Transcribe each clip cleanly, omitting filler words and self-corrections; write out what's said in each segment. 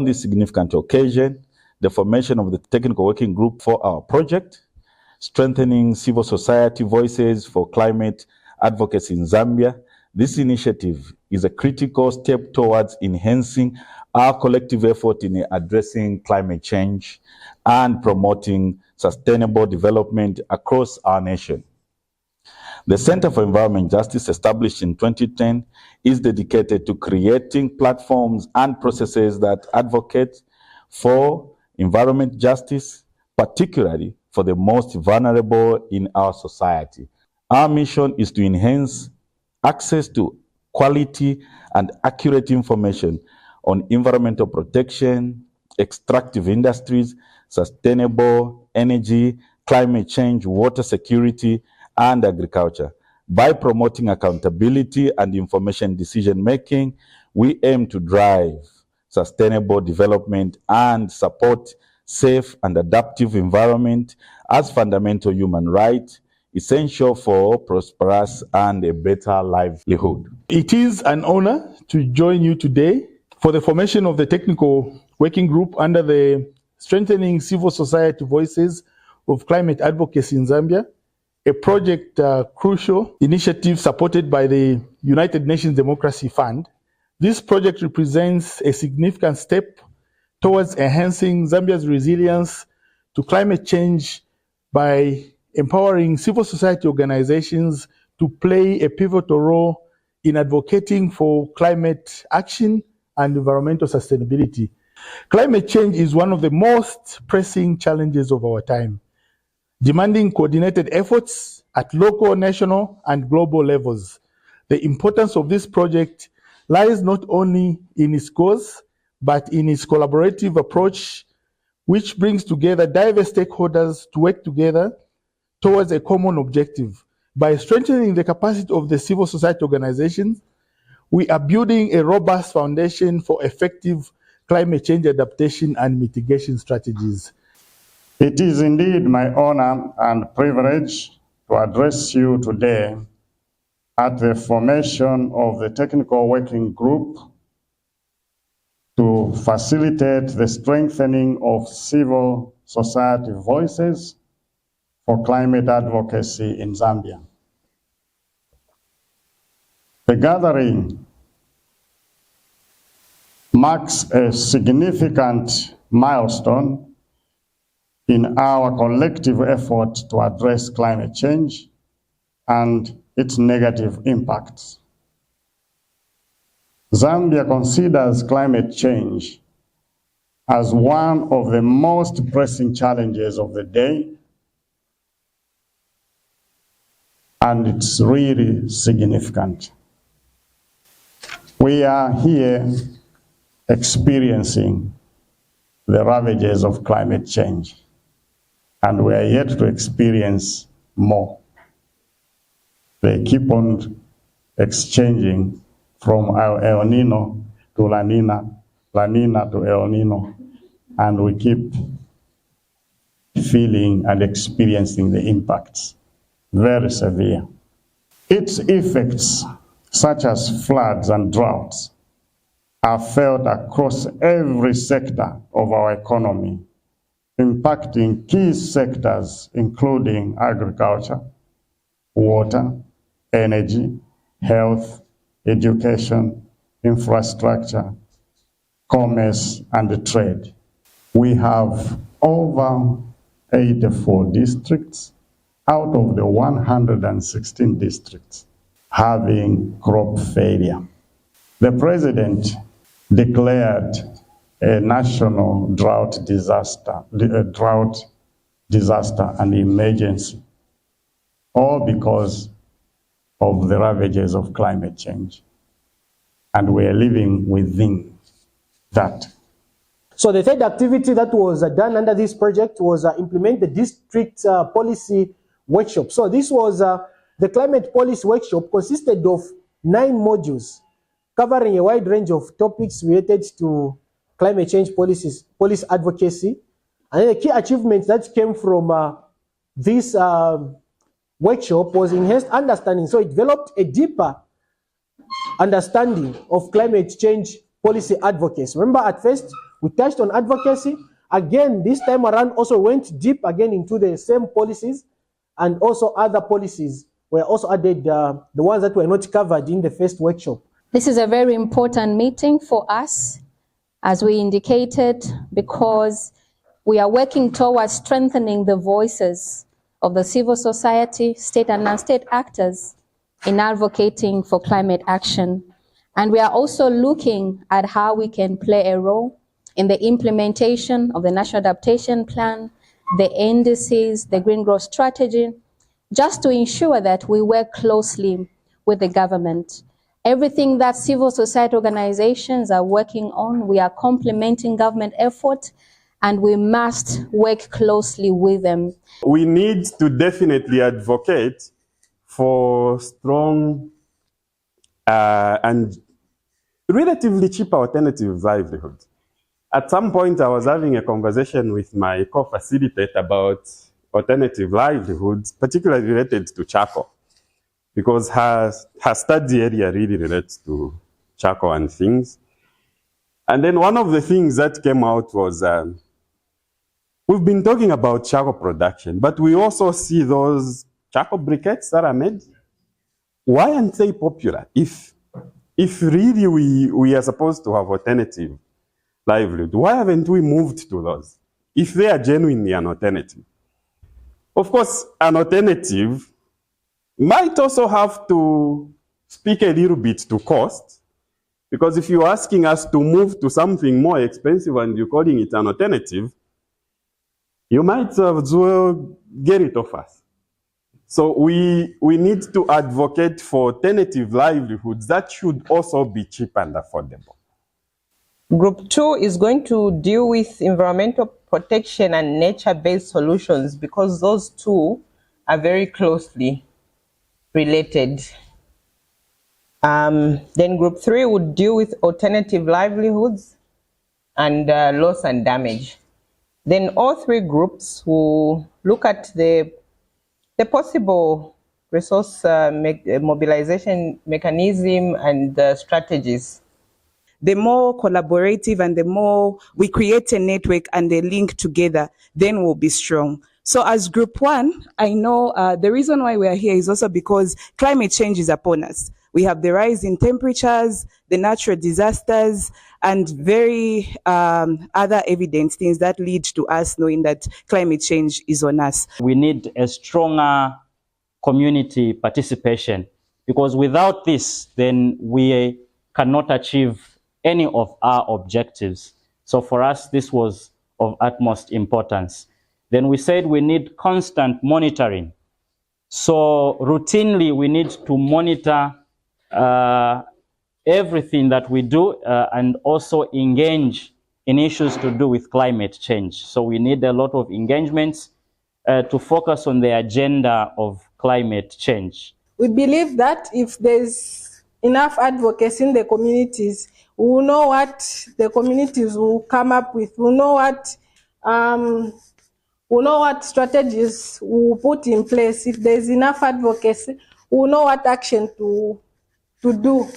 On this significant occasion, the formation of the technical working group for our project, strengthening civil society voices for climate advocacy in Zambia. This initiative is a critical step towards enhancing our collective effort in addressing climate change and promoting sustainable development across our nation. The Center for Environment Justice, established in 2010, is dedicated to creating platforms and processes that advocate for environment justice, particularly for the most vulnerable in our society. Our mission is to enhance access to quality and accurate information on environmental protection, extractive industries, sustainable energy, climate change, water security, and agriculture. By promoting accountability and information decision-making, we aim to drive sustainable development and support safe and adaptive environment as fundamental human right, essential for prosperous and a better livelihood. It is an honor to join you today for the formation of the technical working group under the Strengthening Civil Society Voices of Climate Advocacy in Zambia, a project crucial initiative supported by the United Nations Democracy Fund. This project represents a significant step towards enhancing Zambia's resilience to climate change by empowering civil society organizations to play a pivotal role in advocating for climate action and environmental sustainability. Climate change is one of the most pressing challenges of our time, demanding coordinated efforts at local, national, and global levels. The importance of this project lies not only in its cause, but in its collaborative approach, which brings together diverse stakeholders to work together towards a common objective. By strengthening the capacity of the civil society organizations, we are building a robust foundation for effective climate change adaptation and mitigation strategies. It is indeed my honor and privilege to address you today at the formation of the technical working group to facilitate the strengthening of civil society voices for climate advocacy in Zambia. The gathering marks a significant milestone in our collective effort to address climate change and its negative impacts. Zambia considers climate change as one of the most pressing challenges of the day, and it's really significant. We are here experiencing the ravages of climate change, and we are yet to experience more. They keep on exchanging from El Nino to La Nina to El Nino, and we keep feeling and experiencing the impacts, very severe. Its effects, such as floods and droughts, are felt across every sector of our economy, impacting key sectors including agriculture, water, energy, health, education, infrastructure, commerce, and trade. We have over 84 districts out of the 116 districts having crop failure. The president declared a national drought disaster and emergency, all because of the ravages of climate change. And we are living within that. So the third activity that was done under this project was implement the district policy workshop. So this was the climate policy workshop consisted of 9 modules covering a wide range of topics related to climate change policy advocacy. And the key achievements that came from this workshop was enhanced understanding. So it developed a deeper understanding of climate change policy advocacy. Remember, at first, We touched on advocacy. Again, this time around also went deep again into the same policies, and also other policies were also added, the ones that were not covered in the first workshop. This is a very important meeting for us, as we indicated, because we are working towards strengthening the voices of the civil society, state and non-state actors in advocating for climate action. And we are also looking at how we can play a role in the implementation of the National Adaptation Plan, the indices, the Green Growth Strategy, just to ensure that we work closely with the government. Everything that civil society organizations are working on, we are complementing government effort, and we must work closely with them. We need to definitely advocate for strong and relatively cheap alternative livelihoods. At some point, I was having a conversation with my co-facilitator about alternative livelihoods, particularly related to charcoal, because her study area really relates to charcoal and things. And then one of the things that came out was, we've been talking about charcoal production, but we also see those charcoal briquettes that are made. Why aren't they popular? If really we are supposed to have alternative livelihood, why haven't we moved to those, if they are genuinely an alternative? Of course, an alternative might also have to speak a little bit to cost, because if you're asking us to move to something more expensive and you're calling it an alternative, you might as well get it off us. So we need to advocate for alternative livelihoods that should also be cheap and affordable. Group 2 is going to deal with environmental protection and nature-based solutions, because those two are very closely related. Then Group 3 would deal with alternative livelihoods and loss and damage. Then all three groups will look at the possible resource mobilization mechanism and strategies. The more collaborative and the more we create a network and they link together, then we'll be strong. So as Group 1, I know the reason why we are here is also because climate change is upon us. We have the rise in temperatures, the natural disasters, and very other evident things that lead to us knowing that climate change is on us. We need a stronger community participation, because without this, then we cannot achieve any of our objectives. So for us, this was of utmost importance. Then we said we need constant monitoring. So routinely, we need to monitor everything that we do and also engage in issues to do with climate change. So we need a lot of engagements to focus on the agenda of climate change. We believe that if there's enough advocacy in the communities, we will know what the communities will come up with. We know what strategies we will put in place. If there's enough advocacy, we will know what action to do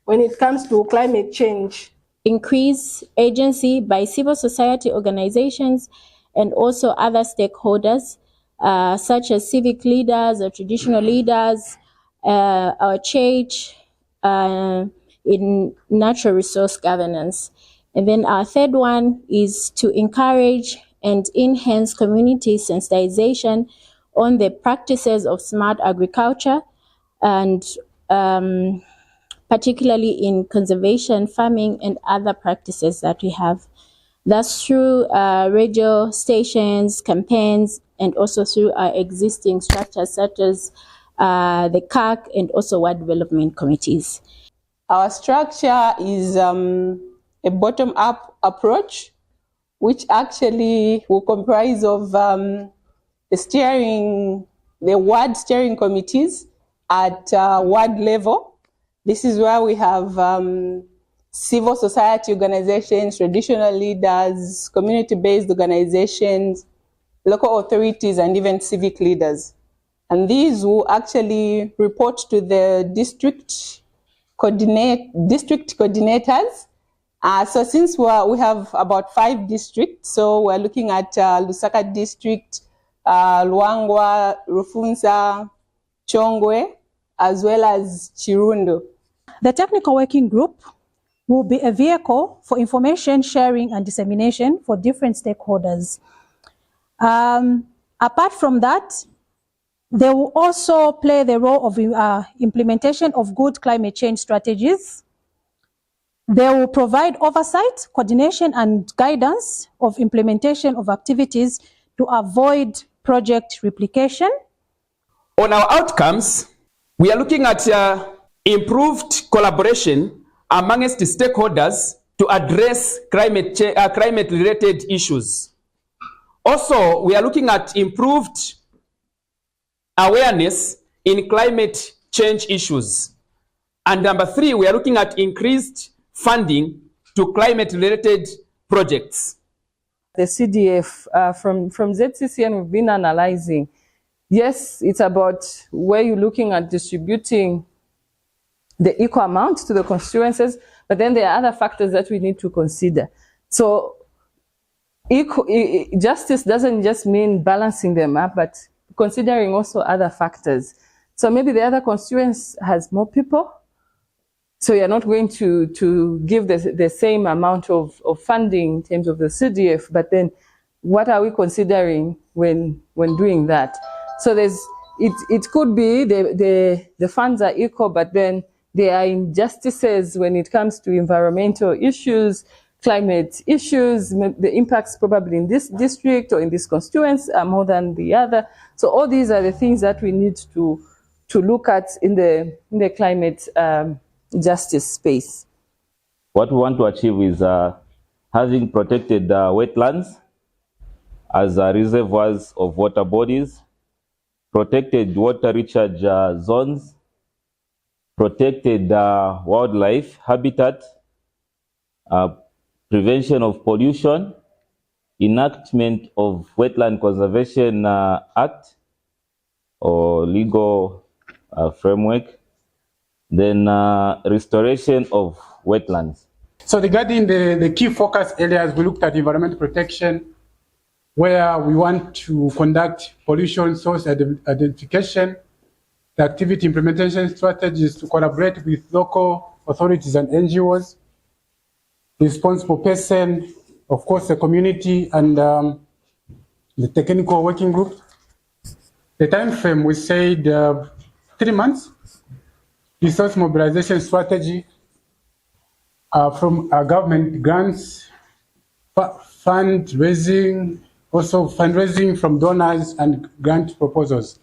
when it comes to climate change. Increase agency by civil society organizations and also other stakeholders, such as civic leaders or traditional leaders, our church, in natural resource governance. And then our third one is to encourage and enhance community sensitization on the practices of smart agriculture, and particularly in conservation farming and other practices that we have. That's through radio stations, campaigns, and also through our existing structures such as the CAC and also ward development committees. Our structure is a bottom-up approach, which actually will comprise of the ward steering committees at ward level. This is where we have civil society organizations, traditional leaders, community-based organizations, local authorities, and even civic leaders. And these will actually report to the district coordinators So since we have about 5 districts, so we're looking at Lusaka district, Luangwa, Rufunsa, Chongwe, as well as Chirundu. The technical working group will be a vehicle for information sharing and dissemination for different stakeholders. Apart from that, they will also play the role of implementation of good climate change strategies. They will provide oversight, coordination, and guidance of implementation of activities to avoid project replication. On our outcomes, we are looking at improved collaboration amongst the stakeholders to address climate-related issues. Also, we are looking at improved awareness in climate change issues. And number 3, we are looking at increased funding to climate-related projects. The CDF, from ZCCN, we've been analyzing. Yes, it's about where you're looking at distributing the equal amount to the constituencies, but then there are other factors that we need to consider. So justice doesn't just mean balancing them up, but considering also other factors. So maybe the other constituents has more people, so you're not going to give the same amount of funding in terms of the CDF, but then what are we considering when doing that? So it could be the funds are equal, but then there are injustices when it comes to environmental issues, climate issues. The impacts probably in this district or in this constituency are more than the other. So all these are the things that we need to look at in the climate justice space. What we want to achieve is having protected wetlands as reservoirs of water bodies, protected water recharge zones, protected wildlife habitat, prevention of pollution, enactment of Wetland Conservation Act or legal framework, then restoration of wetlands. So regarding the key focus areas, we looked at environmental protection, where we want to conduct pollution source identification, the activity implementation strategies to collaborate with local authorities and NGOs, responsible person, of course, the community and the technical working group. The time frame, we said 3 months. Resource mobilization strategy from government grants, fundraising, also fundraising from donors and grant proposals.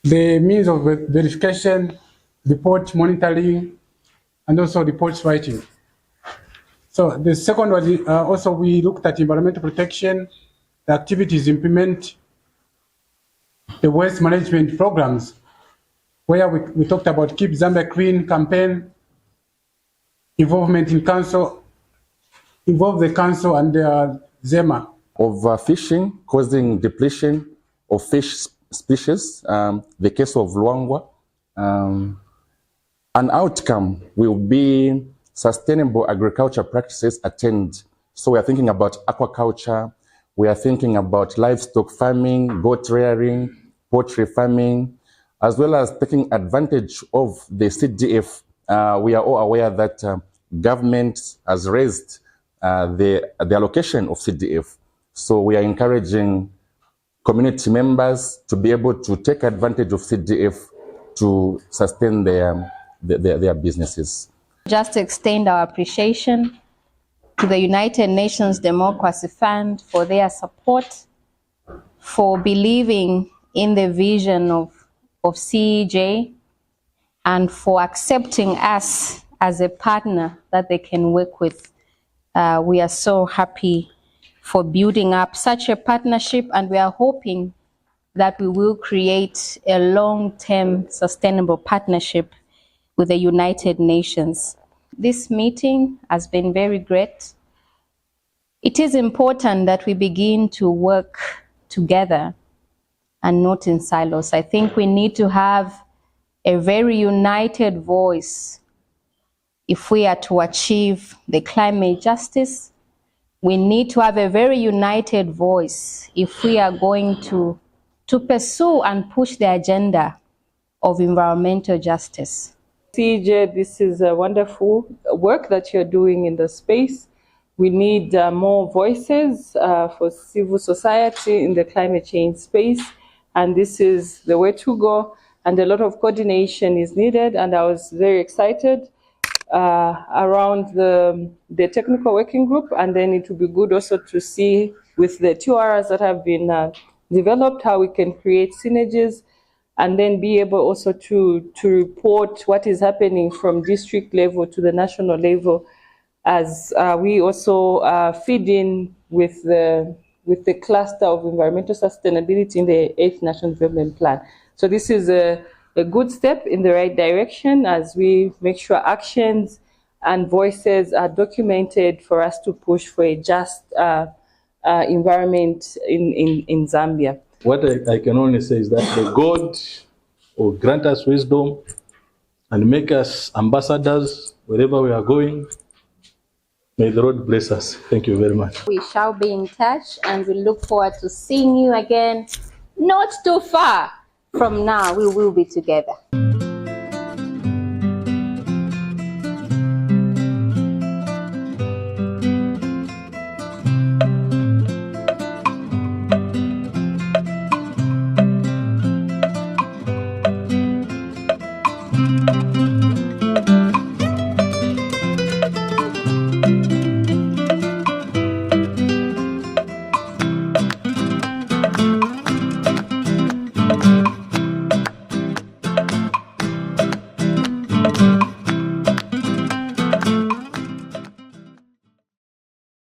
The means of verification, report monitoring, and also reports writing. So the second was also we looked at environmental protection, the activities implement the waste management programs, where we talked about Keep Zambia Clean campaign, involvement in council, involve the council and ZEMA. Overfishing causing depletion of fish species, the case of Luangwa. An outcome will be sustainable agriculture practices attained. So we are thinking about aquaculture, we are thinking about livestock farming, goat rearing, poultry farming, as well as taking advantage of the CDF. We are all aware that government has raised the allocation of CDF. So we are encouraging community members to be able to take advantage of CDF to sustain their businesses. Just to extend our appreciation to the United Nations Democracy Fund for their support, for believing in the vision of CEJ, and for accepting us as a partner that they can work with. We are so happy for building up such a partnership, and we are hoping that we will create a long-term sustainable partnership with the United Nations. This meeting has been very great. It is important that we begin to work together and not in silos. I think we need to have a very united voice if we are to achieve the climate justice, we need to have a very united voice if we are going to pursue and push the agenda of environmental justice. CJ, this is a wonderful work that you're doing in the space. We need more voices for civil society in the climate change space, and this is the way to go, and a lot of coordination is needed, and I was very excited around the technical working group, and then it would be good also to see with the TORs that have been developed how we can create synergies and then be able also to report what is happening from district level to the national level, as we also feed in with the cluster of environmental sustainability in the 8th National Development Plan. So this is a good step in the right direction as we make sure actions and voices are documented for us to push for a just environment in Zambia. What I can only say is that the God will grant us wisdom and make us ambassadors wherever we are going. May the Lord bless us. Thank you very much. We shall be in touch and we look forward to seeing you again. Not too far from now, we will be together.